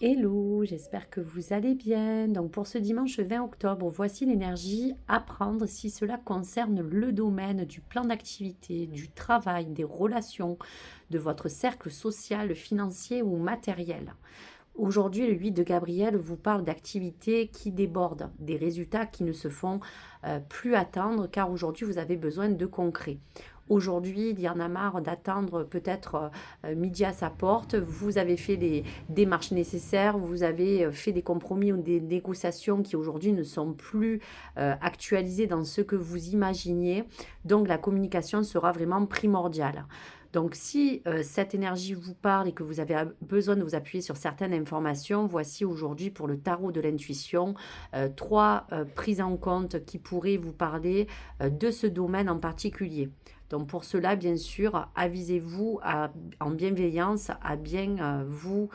Hello, j'espère que vous allez bien. Donc pour ce dimanche 20 octobre, voici l'énergie à prendre si cela concerne le domaine du plan d'activité, du travail, des relations, de votre cercle social, financier ou matériel. Aujourd'hui, le 8 de Gabriel vous parle d'activités qui débordent, des résultats qui ne se font plus attendre, car aujourd'hui, vous avez besoin de concret. Aujourd'hui, il y en a marre d'attendre peut-être midi à sa porte. Vous avez fait les démarches nécessaires, vous avez fait des compromis ou des négociations qui aujourd'hui ne sont plus actualisées dans ce que vous imaginiez. Donc, la communication sera vraiment primordiale. Donc, si cette énergie vous parle et que vous avez besoin de vous appuyer sur certaines informations, voici aujourd'hui pour le tarot de l'intuition, trois prises en compte qui pourraient vous parler de ce domaine en particulier. Donc, pour cela, bien sûr, avisez-vous en bienveillance à bien vous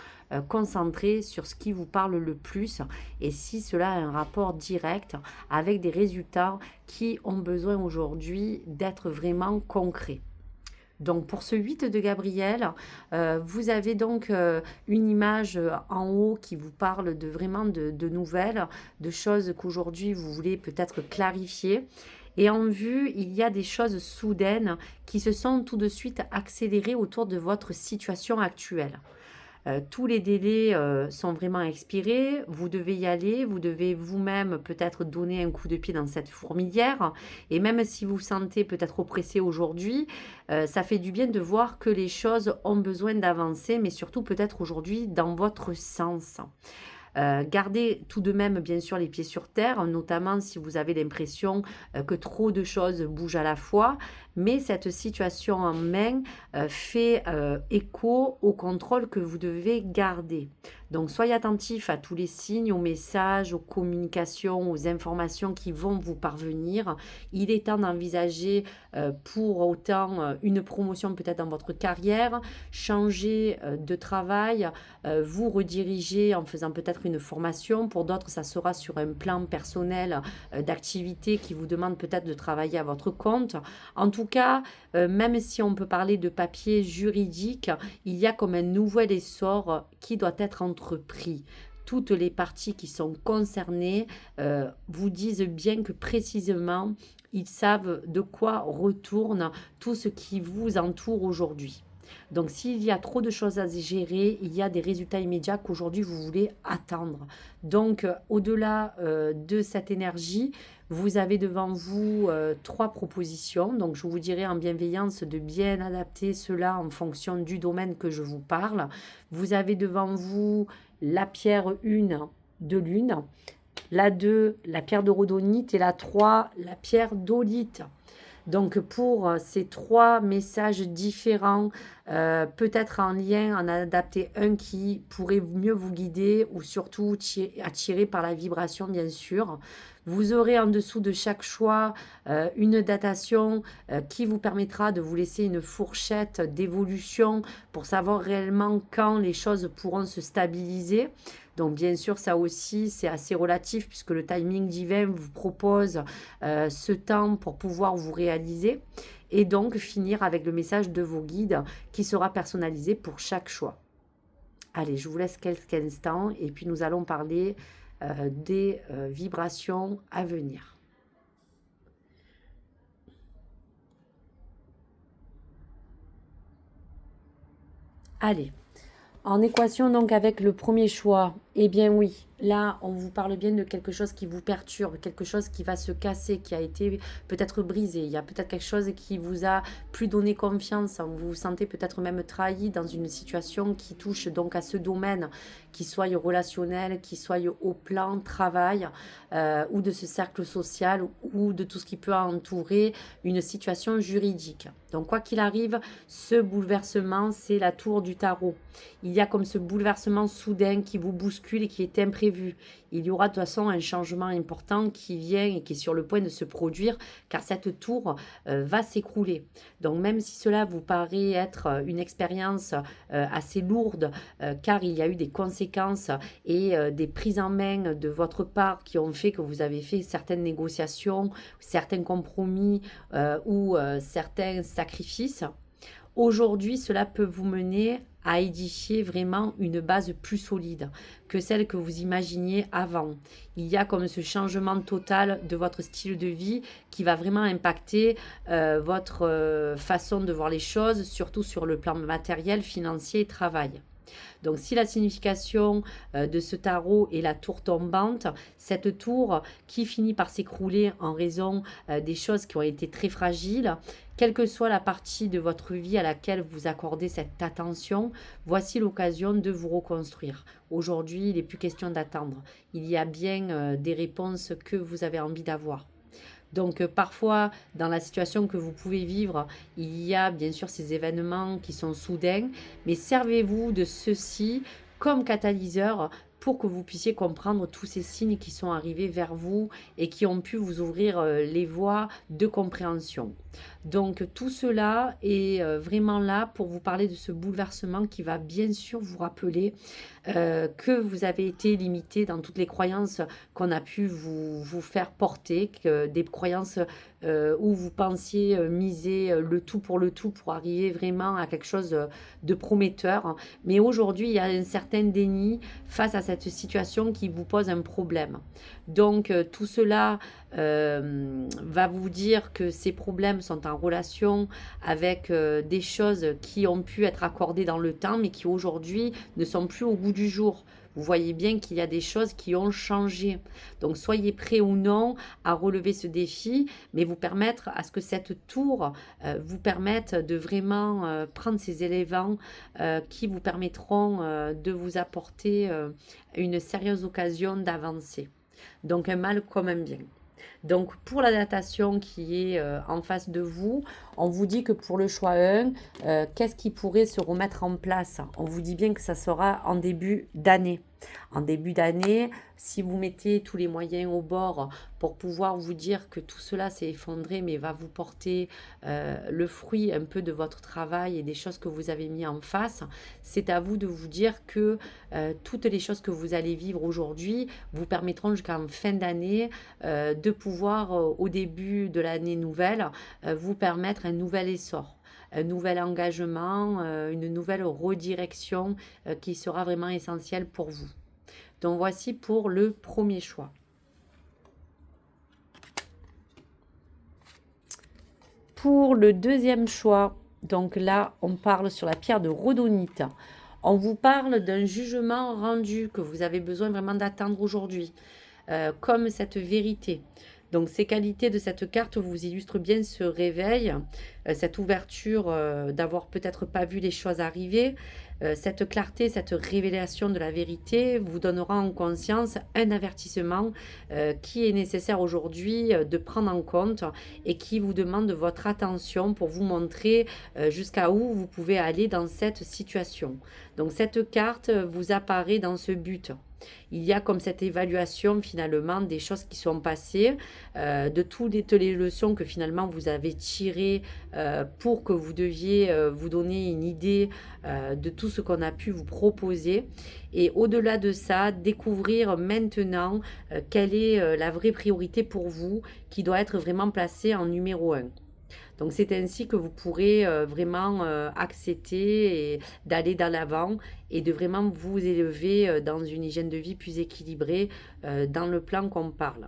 concentrer sur ce qui vous parle le plus et si cela a un rapport direct avec des résultats qui ont besoin aujourd'hui d'être vraiment concrets. Donc pour ce 8 de Gabriel, vous avez donc une image en haut qui vous parle de vraiment de nouvelles, de choses qu'aujourd'hui vous voulez peut-être clarifier. Et en vue, il y a des choses soudaines qui se sont tout de suite accélérées autour de votre situation actuelle. Tous les délais sont vraiment expirés, vous devez y aller, vous devez vous-même peut-être donner un coup de pied dans cette fourmilière. Et même si vous vous sentez peut-être oppressé aujourd'hui, ça fait du bien de voir que les choses ont besoin d'avancer, mais surtout peut-être aujourd'hui dans votre sens. Gardez tout de même bien sûr les pieds sur terre, notamment si vous avez l'impression que trop de choses bougent à la fois, mais cette situation en main fait écho au contrôle que vous devez garder. Donc soyez attentif à tous les signes, aux messages, aux communications, aux informations qui vont vous parvenir. Il est temps d'envisager pour autant une promotion peut-être dans votre carrière, changer de travail, vous rediriger en faisant peut-être une formation. Pour d'autres, ça sera sur un plan personnel d'activité qui vous demande peut-être de travailler à votre compte. En tout cas, même si on peut parler de papier juridique, il y a comme un nouvel essor qui doit être entrepris. Toutes les parties qui sont concernées vous disent bien que précisément, ils savent de quoi retourne tout ce qui vous entoure aujourd'hui. Donc, s'il y a trop de choses à gérer, il y a des résultats immédiats qu'aujourd'hui vous voulez attendre. Donc, au-delà de cette énergie, vous avez devant vous trois propositions. Donc, je vous dirai en bienveillance de bien adapter cela en fonction du domaine que je vous parle. Vous avez devant vous la pierre 1 de lune, la 2, la pierre de rhodonite et la 3, la pierre d'olite. Donc pour ces trois messages différents, peut-être en lien, en adapter un qui pourrait mieux vous guider ou surtout attiré par la vibration bien sûr. Vous aurez en dessous de chaque choix une datation qui vous permettra de vous laisser une fourchette d'évolution pour savoir réellement quand les choses pourront se stabiliser. Donc bien sûr, ça aussi, c'est assez relatif puisque le timing divin vous propose ce temps pour pouvoir vous réaliser et donc finir avec le message de vos guides qui sera personnalisé pour chaque choix. Allez, je vous laisse quelques instants et puis nous allons parler des vibrations à venir. Allez, en équation donc avec le premier choix, eh bien oui, là on vous parle bien de quelque chose qui vous perturbe, quelque chose qui va se casser, qui a été peut-être brisé. Il y a peut-être quelque chose qui vous a plus donné confiance, vous vous sentez peut-être même trahi dans une situation qui touche donc à ce domaine, qui soit relationnel, qui soit au plan travail ou de ce cercle social ou de tout ce qui peut entourer une situation juridique. Donc quoi qu'il arrive, ce bouleversement, c'est la tour du tarot. Il y a comme ce bouleversement soudain qui vous bouscule et qui est imprévu. Il y aura de toute façon un changement important qui vient et qui est sur le point de se produire car cette tour va s'écrouler. Donc même si cela vous paraît être une expérience assez lourde car il y a eu des conséquences et des prises en main de votre part qui ont fait que vous avez fait certaines négociations, certains compromis ou certains sacrifices, aujourd'hui, cela peut vous mener à édifier vraiment une base plus solide que celle que vous imaginiez avant. Il y a comme ce changement total de votre style de vie qui va vraiment impacter votre façon de voir les choses, surtout sur le plan matériel, financier et travail. Donc si la signification de ce tarot est la tour tombante, cette tour qui finit par s'écrouler en raison des choses qui ont été très fragiles, quelle que soit la partie de votre vie à laquelle vous accordez cette attention, voici l'occasion de vous reconstruire. Aujourd'hui, il n'est plus question d'attendre. Il y a bien des réponses que vous avez envie d'avoir. Donc parfois, dans la situation que vous pouvez vivre, il y a bien sûr ces événements qui sont soudains, mais servez-vous de ceci comme catalyseur pour que vous puissiez comprendre tous ces signes qui sont arrivés vers vous et qui ont pu vous ouvrir les voies de compréhension. Donc tout cela est vraiment là pour vous parler de ce bouleversement qui va bien sûr vous rappeler que vous avez été limité dans toutes les croyances qu'on a pu vous faire porter, que des croyances où vous pensiez miser le tout pour arriver vraiment à quelque chose de prometteur. Mais aujourd'hui, il y a un certain déni face à cette situation qui vous pose un problème. Donc tout cela va vous dire que ces problèmes sont en relation avec des choses qui ont pu être accordées dans le temps, mais qui aujourd'hui ne sont plus au goût du jour. Vous voyez bien qu'il y a des choses qui ont changé. Donc, soyez prêts ou non à relever ce défi, mais vous permettre à ce que cette tour vous permette de vraiment prendre ces éléments qui vous permettront de vous apporter une sérieuse occasion d'avancer. Donc, un mal comme un bien. Donc, pour la datation qui est en face de vous, on vous dit que pour le choix 1, qu'est-ce qui pourrait se remettre en place? On vous dit bien que ça sera en début d'année. En début d'année, si vous mettez tous les moyens au bord pour pouvoir vous dire que tout cela s'est effondré, mais va vous porter le fruit un peu de votre travail et des choses que vous avez mis en face, c'est à vous de vous dire que toutes les choses que vous allez vivre aujourd'hui vous permettront jusqu'en fin d'année de pouvoir, au début de l'année nouvelle, vous permettre un nouvel essor, un nouvel engagement, une nouvelle redirection qui sera vraiment essentielle pour vous. Donc voici pour le premier choix. Pour le deuxième choix, donc là on parle sur la pierre de rhodonite. On vous parle d'un jugement rendu que vous avez besoin vraiment d'attendre aujourd'hui, comme cette vérité. Donc ces qualités de cette carte vous illustrent bien ce réveil, cette ouverture d'avoir peut-être pas vu les choses arriver. Cette clarté, cette révélation de la vérité vous donnera en conscience un avertissement qui est nécessaire aujourd'hui de prendre en compte et qui vous demande votre attention pour vous montrer jusqu'à où vous pouvez aller dans cette situation. Donc cette carte vous apparaît dans ce but. Il y a comme cette évaluation finalement des choses qui sont passées, de toutes les leçons que finalement vous avez tirées pour que vous deviez vous donner une idée de tout ce qu'on a pu vous proposer. Et au-delà de ça, découvrir maintenant quelle est la vraie priorité pour vous qui doit être vraiment placée en numéro 1. Donc c'est ainsi que vous pourrez vraiment accepter et d'aller dans l'avant et de vraiment vous élever dans une hygiène de vie plus équilibrée dans le plan qu'on parle.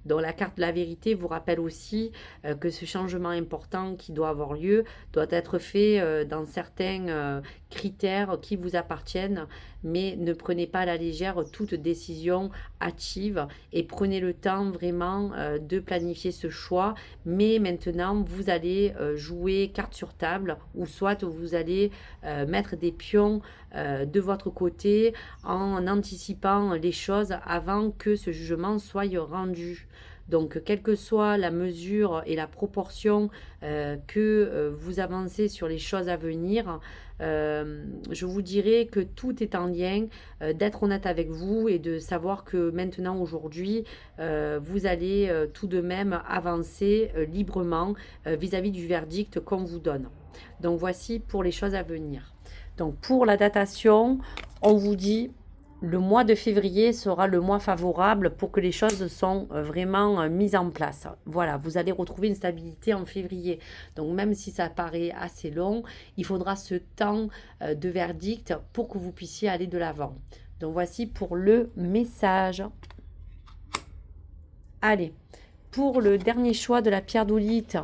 Donc la carte de la vérité vous rappelle aussi que ce changement important qui doit avoir lieu doit être fait dans certains critères qui vous appartiennent, mais ne prenez pas à la légère toute décision hâtive et prenez le temps vraiment de planifier ce choix. Mais maintenant, vous allez jouer carte sur table ou soit vous allez mettre des pions de votre côté en anticipant les choses avant que ce jugement soit rendu. Donc, quelle que soit la mesure et la proportion que vous avancez sur les choses à venir, je vous dirais que tout est en lien d'être honnête avec vous et de savoir que maintenant, aujourd'hui, vous allez tout de même avancer librement vis-à-vis du verdict qu'on vous donne. Donc, voici pour les choses à venir. Donc, pour la datation, on vous dit le mois de février sera le mois favorable pour que les choses sont vraiment mises en place. Voilà, vous allez retrouver une stabilité en février. Donc même si ça paraît assez long, il faudra ce temps de verdict pour que vous puissiez aller de l'avant. Donc voici pour le message. Allez, pour le dernier choix de la pierre d'olite,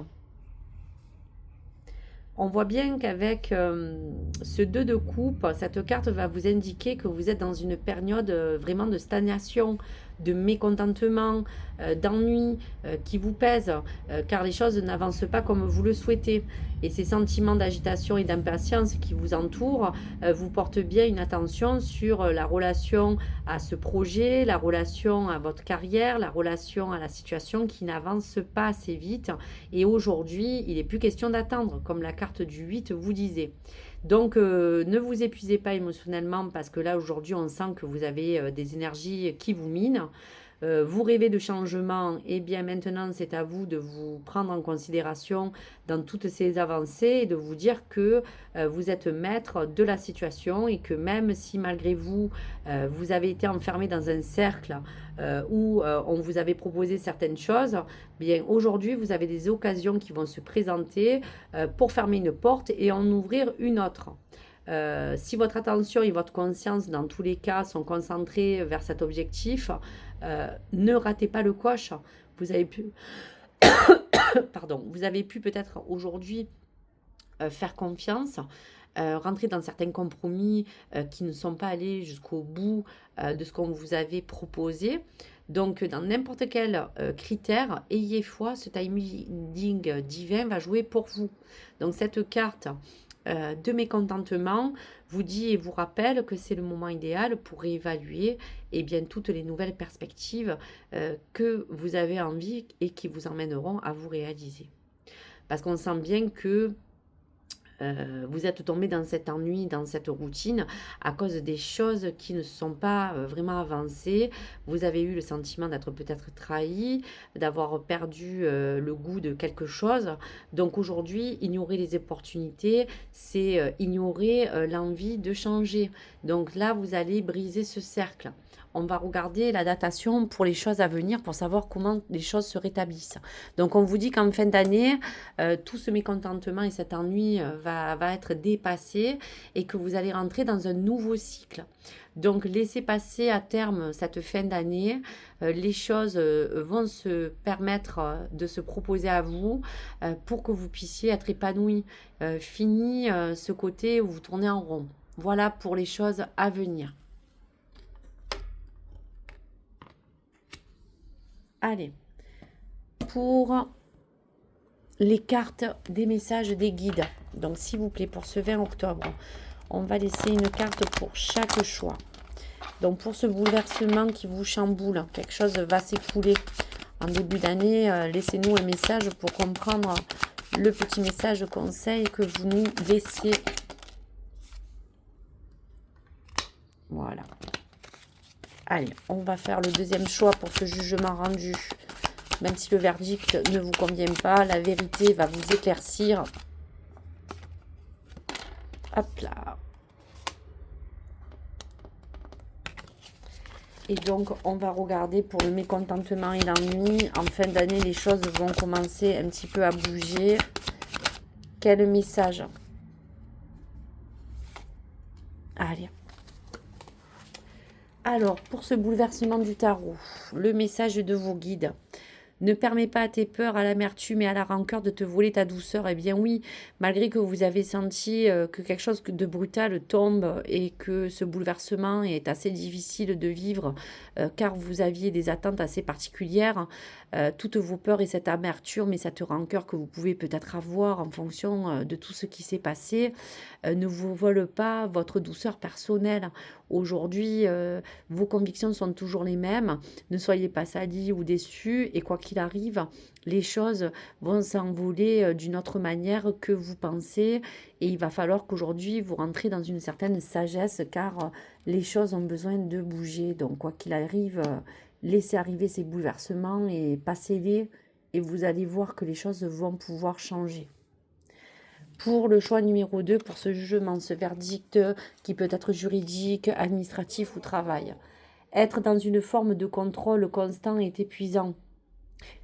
on voit bien qu'avec ce 2 de coupe, cette carte va vous indiquer que vous êtes dans une période vraiment de stagnation, de mécontentement, d'ennui qui vous pèse, car les choses n'avancent pas comme vous le souhaitez. Et ces sentiments d'agitation et d'impatience qui vous entourent vous portent bien une attention sur la relation à ce projet, la relation à votre carrière, la relation à la situation qui n'avance pas assez vite. Et aujourd'hui, il n'est plus question d'attendre, comme la carte du 8 vous disait. Donc, ne vous épuisez pas émotionnellement parce que là, aujourd'hui, on sent que vous avez des énergies qui vous minent. Vous rêvez de changement, et bien maintenant c'est à vous de vous prendre en considération dans toutes ces avancées et de vous dire que vous êtes maître de la situation et que même si malgré vous, vous avez été enfermé dans un cercle où on vous avait proposé certaines choses, bien aujourd'hui vous avez des occasions qui vont se présenter pour fermer une porte et en ouvrir une autre. Si votre attention et votre conscience, dans tous les cas, sont concentrés vers cet objectif, ne ratez pas le coche. Vous avez pu, pardon, vous avez pu peut-être aujourd'hui faire confiance, rentrer dans certains compromis qui ne sont pas allés jusqu'au bout de ce qu'on vous avait proposé. Donc, dans n'importe quel critère, ayez foi, ce timing divin va jouer pour vous. Donc, cette carte de mécontentement vous dit et vous rappelle que c'est le moment idéal pour réévaluer bien, toutes les nouvelles perspectives que vous avez envie et qui vous emmèneront à vous réaliser. Parce qu'on sent bien que vous êtes tombé dans cet ennui, dans cette routine, à cause des choses qui ne sont pas vraiment avancées. Vous avez eu le sentiment d'être peut-être trahi, d'avoir perdu le goût de quelque chose. Donc aujourd'hui, ignorer les opportunités, c'est ignorer l'envie de changer. Donc là, vous allez briser ce cercle. On va regarder la datation pour les choses à venir pour savoir comment les choses se rétablissent. Donc, on vous dit qu'en fin d'année, tout ce mécontentement et cet ennui va être dépassé et que vous allez rentrer dans un nouveau cycle. Donc, laissez passer à terme cette fin d'année. Les choses vont se permettre de se proposer à vous pour que vous puissiez être épanoui. Fini ce côté où vous tournez en rond. Voilà pour les choses à venir. Allez, pour les cartes des messages des guides. Donc, s'il vous plaît, pour ce 20 octobre, on va laisser une carte pour chaque choix. Donc, pour ce bouleversement qui vous chamboule, quelque chose va s'écouler en début d'année. Laissez-nous un message pour comprendre le petit message conseil que vous nous laissez. Voilà. Allez, on va faire le deuxième choix pour ce jugement rendu. Même si le verdict ne vous convient pas, la vérité va vous éclaircir. Hop là. Et donc, on va regarder pour le mécontentement et l'ennui. En fin d'année, les choses vont commencer un petit peu à bouger. Quel message? Allez. Alors, pour ce bouleversement du tarot, le message de vos guides. Ne permets pas à tes peurs, à l'amertume et à la rancœur de te voler ta douceur. Eh bien oui, malgré que vous avez senti que quelque chose de brutal tombe et que ce bouleversement est assez difficile de vivre car vous aviez des attentes assez particulières, toutes vos peurs et cette amertume et cette rancœur que vous pouvez peut-être avoir en fonction de tout ce qui s'est passé ne vous volent pas votre douceur personnelle. Aujourd'hui, vos convictions sont toujours les mêmes. Ne soyez pas salis ou déçus et quoi qu'il arrive, les choses vont s'envoler d'une autre manière que vous pensez et il va falloir qu'aujourd'hui vous rentrez dans une certaine sagesse car les choses ont besoin de bouger. Donc quoi qu'il arrive, laissez arriver ces bouleversements et passez-les et vous allez voir que les choses vont pouvoir changer. Pour le choix numéro 2, pour ce jugement, ce verdict qui peut être juridique, administratif ou travail. Être dans une forme de contrôle constant est épuisant.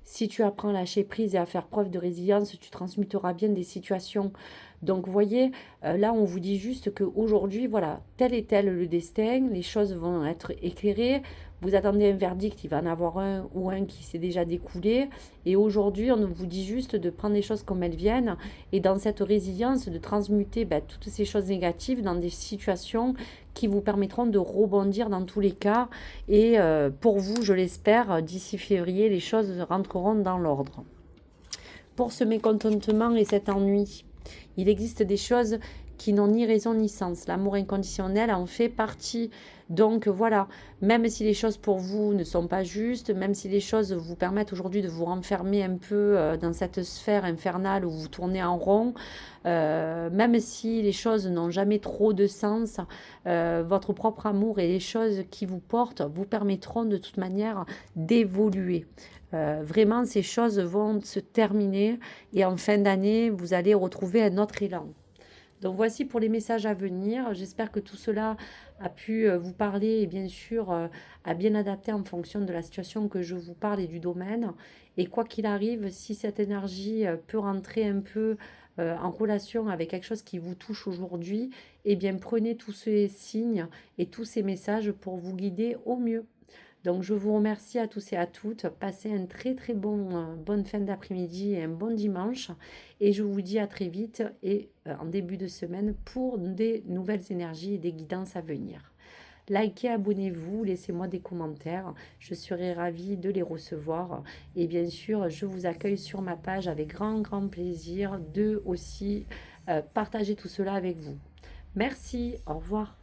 Si tu apprends à lâcher prise et à faire preuve de résilience, tu transmuteras bien des situations. Donc, vous voyez, là, on vous dit juste qu'aujourd'hui, voilà, tel est tel le destin, les choses vont être éclairées. Vous attendez un verdict, il va en avoir un ou un qui s'est déjà découlé. Et aujourd'hui, on vous dit juste de prendre les choses comme elles viennent et dans cette résilience, de transmuter toutes ces choses négatives dans des situations qui vous permettront de rebondir dans tous les cas. Et pour vous, je l'espère, d'ici février, les choses rentreront dans l'ordre. Pour ce mécontentement et cet ennui, il existe des choses qui n'ont ni raison ni sens. L'amour inconditionnel en fait partie. Donc voilà, même si les choses pour vous ne sont pas justes, même si les choses vous permettent aujourd'hui de vous renfermer un peu dans cette sphère infernale où vous tournez en rond, même si les choses n'ont jamais trop de sens, votre propre amour et les choses qui vous portent vous permettront de toute manière d'évoluer. Vraiment, ces choses vont se terminer et en fin d'année, vous allez retrouver un autre élan. Donc voici pour les messages à venir. J'espère que tout cela a pu vous parler et bien sûr a bien adapté en fonction de la situation que je vous parle et du domaine. Et quoi qu'il arrive, si cette énergie peut rentrer un peu en relation avec quelque chose qui vous touche aujourd'hui, eh bien prenez tous ces signes et tous ces messages pour vous guider au mieux. Donc je vous remercie à tous et à toutes. Passez un très très bonne fin d'après-midi et un bon dimanche. Et je vous dis à très vite et en début de semaine pour des nouvelles énergies et des guidances à venir. Likez, abonnez-vous, laissez-moi des commentaires. Je serai ravie de les recevoir. Et bien sûr, je vous accueille sur ma page avec grand plaisir de aussi partager tout cela avec vous. Merci, au revoir.